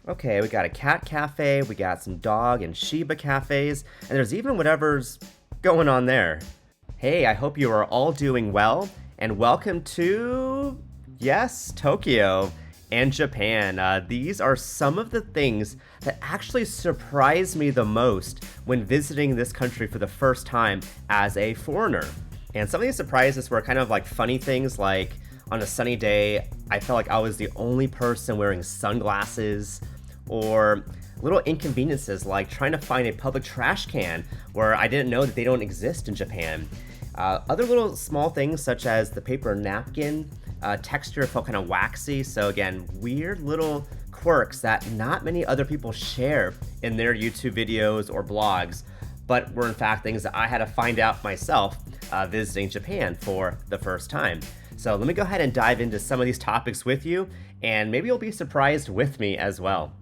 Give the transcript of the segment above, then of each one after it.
Okay, we got a cat cafe, we got some dog and Shiba cafes, and there's even whatever's going on there. Hey, I hope you are all doing well, and welcome to, yes, Tokyo and Japan. These are some of the things that actually surprised me the most when visiting this country for the first time as a foreigner. And some of these surprises were kind of like funny things, like on a sunny day, I felt like I was the only person wearing sunglasses, or little inconveniences like trying to find a public trash can where I didn't know that they don't exist in Japan. Other little small things such as the paper napkin texture felt kind of waxy, so again, weird little quirks that not many other people share in their YouTube videos or blogs, but were in fact things that I had to find out myself visiting Japan for the first time. So let me go ahead and dive into some of these topics with you, and maybe you'll be surprised with me as well.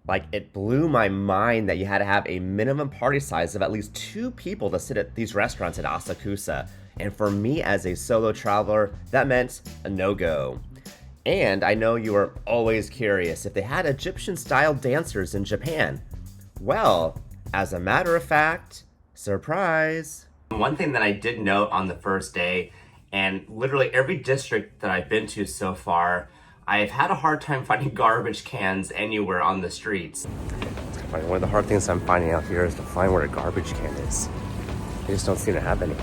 Like, it blew my mind that you had to have a minimum party size of at least 2 people to sit at these restaurants in Asakusa. And for me as a solo traveler, that meant a no-go. And I know you are always curious if they had Egyptian-style dancers in Japan. Well, as a matter of fact, surprise. One thing that I did note on the first day, and literally every district that I've been to so far, I've had a hard time finding garbage cans anywhere on the streets. One of the hard things I'm finding out here is to find where a garbage can is. They just don't seem to have any.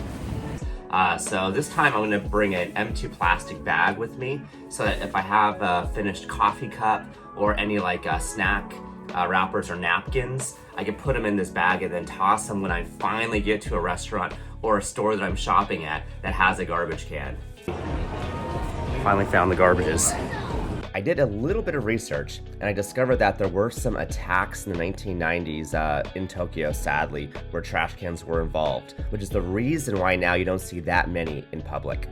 So this time I'm gonna bring an M2 plastic bag with me so that if I have a finished coffee cup or any like snack wrappers or napkins, I can put them in this bag and then toss them when I finally get to a restaurant or a store that I'm shopping at that has a garbage can. Finally found the garbages. I did a little bit of research and I discovered that there were some attacks in the 1990s in Tokyo, sadly, where trash cans were involved, which is the reason why now you don't see that many in public.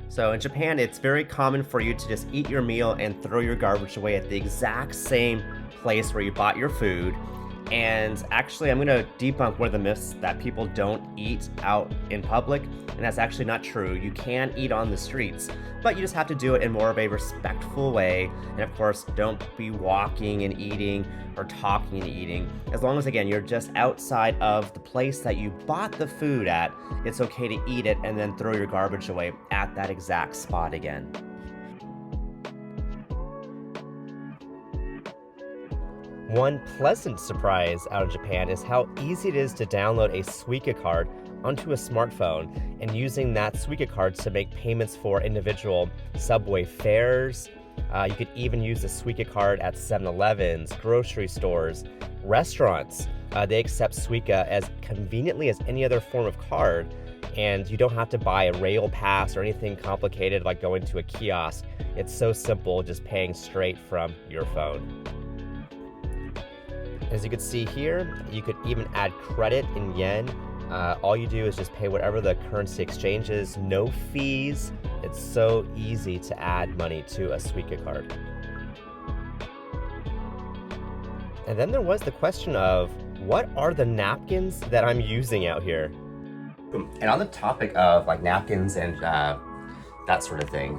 So in Japan, it's very common for you to just eat your meal and throw your garbage away at the exact same place where you bought your food. And actually, I'm gonna debunk one of the myths that people don't eat out in public, and that's actually not true. You can eat on the streets, but you just have to do it in more of a respectful way. And of course, don't be walking and eating or talking and eating. As long as, again, you're just outside of the place that you bought the food at, it's okay to eat it and then throw your garbage away at that exact spot again. One pleasant surprise out of Japan is how easy it is to download a Suica card onto a smartphone and using that Suica card to make payments for individual subway fares. You could even use the Suica card at 7-Elevens, grocery stores, restaurants. They accept Suica as conveniently as any other form of card, and you don't have to buy a rail pass or anything complicated like going to a kiosk. It's so simple, just paying straight from your phone. As you can see here, you could even add credit in yen. All you do is just pay whatever the currency exchange is, no fees. It's so easy to add money to a Suica card. And then there was the question of, what are the napkins that I'm using out here? And on the topic of like napkins and that sort of thing,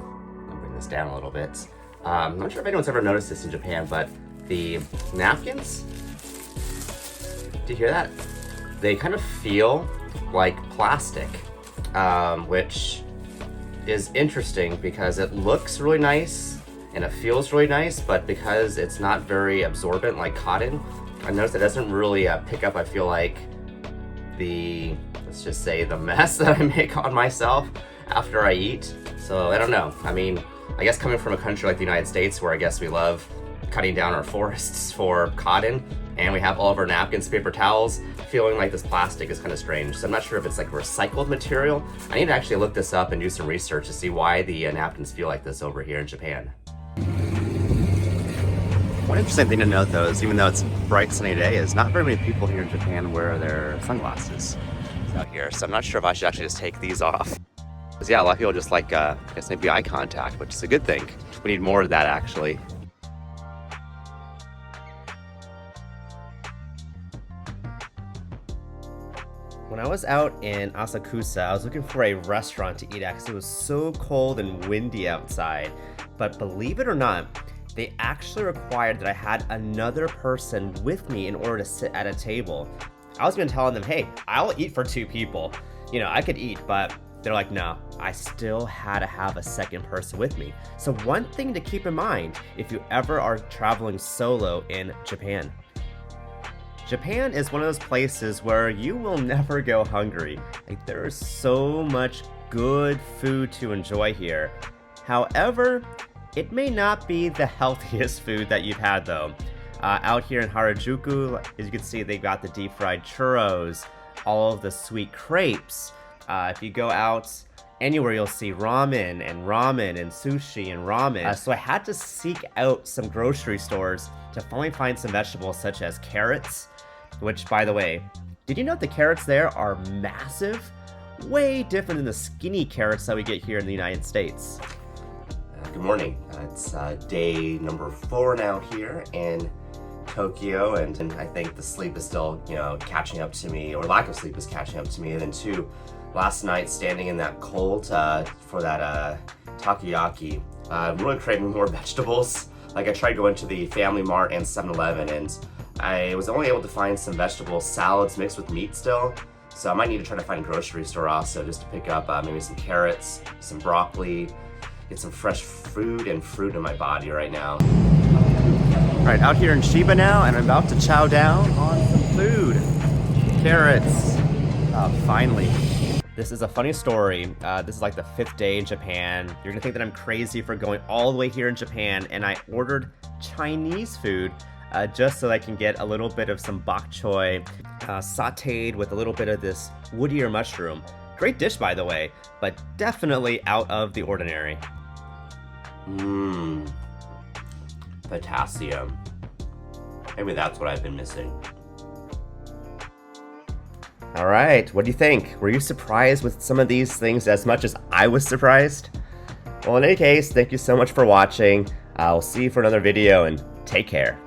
let me bring this down a little bit. I'm not sure if anyone's ever noticed this in Japan, but the napkins, do you hear that? They kind of feel like plastic, which is interesting because it looks really nice and it feels really nice, but because it's not very absorbent like cotton, I noticed it doesn't really pick up, I feel like, let's just say the mess that I make on myself after I eat. So I don't know. I mean, I guess coming from a country like the United States where I guess we love cutting down our forests for cotton, and we have all of our napkins, paper towels, feeling like this plastic is kind of strange. So I'm not sure if it's like recycled material. I need to actually look this up and do some research to see why the napkins feel like this over here in Japan. One interesting thing to note though is even though it's a bright sunny day, is not very many people here in Japan wear their sunglasses out here. So I'm not sure if I should actually just take these off. Because yeah, a lot of people just like, I guess maybe eye contact, which is a good thing. We need more of that actually. When I was out in Asakusa, I was looking for a restaurant to eat at because it was so cold and windy outside. But believe it or not, they actually required that I had another person with me in order to sit at a table. I was gonna tell them, hey, I'll eat for 2 people. You know, I could eat, but they're like, no, I still had to have a second person with me. So one thing to keep in mind if you ever are traveling solo in Japan. Japan is one of those places where you will never go hungry. Like, there is so much good food to enjoy here. However, it may not be the healthiest food that you've had though. Out here in Harajuku, as you can see, they've got the deep fried churros, all of the sweet crepes. If you go out anywhere, you'll see ramen and sushi and ramen. So I had to seek out some grocery stores to finally find some vegetables such as carrots, which, by the way, did you know the carrots there are massive? Way different than the skinny carrots that we get here in the United States. Good morning. It's day number 4 now here in Tokyo, and I think the sleep is still, catching up to me, or lack of sleep is catching up to me. And then 2, last night standing in that cold for that takoyaki, I'm really craving more vegetables. Like, I tried going to the Family Mart and 7-Eleven, and I was only able to find some vegetable salads mixed with meat still. So I might need to try to find a grocery store also just to pick up maybe some carrots, some broccoli, get some fresh food and fruit in my body right now. Alright, out here in Shiba now, and I'm about to chow down on some food. Carrots. Finally. This is a funny story. This is like the 5th day in Japan. You're gonna think that I'm crazy for going all the way here in Japan, and I ordered Chinese food just so I can get a little bit of some bok choy sauteed with a little bit of this woodier mushroom. Great dish, by the way, but definitely out of the ordinary. Potassium. Maybe that's what I've been missing. Alright, what do you think? Were you surprised with some of these things as much as I was surprised? Well, in any case, thank you so much for watching. I'll see you for another video, and take care.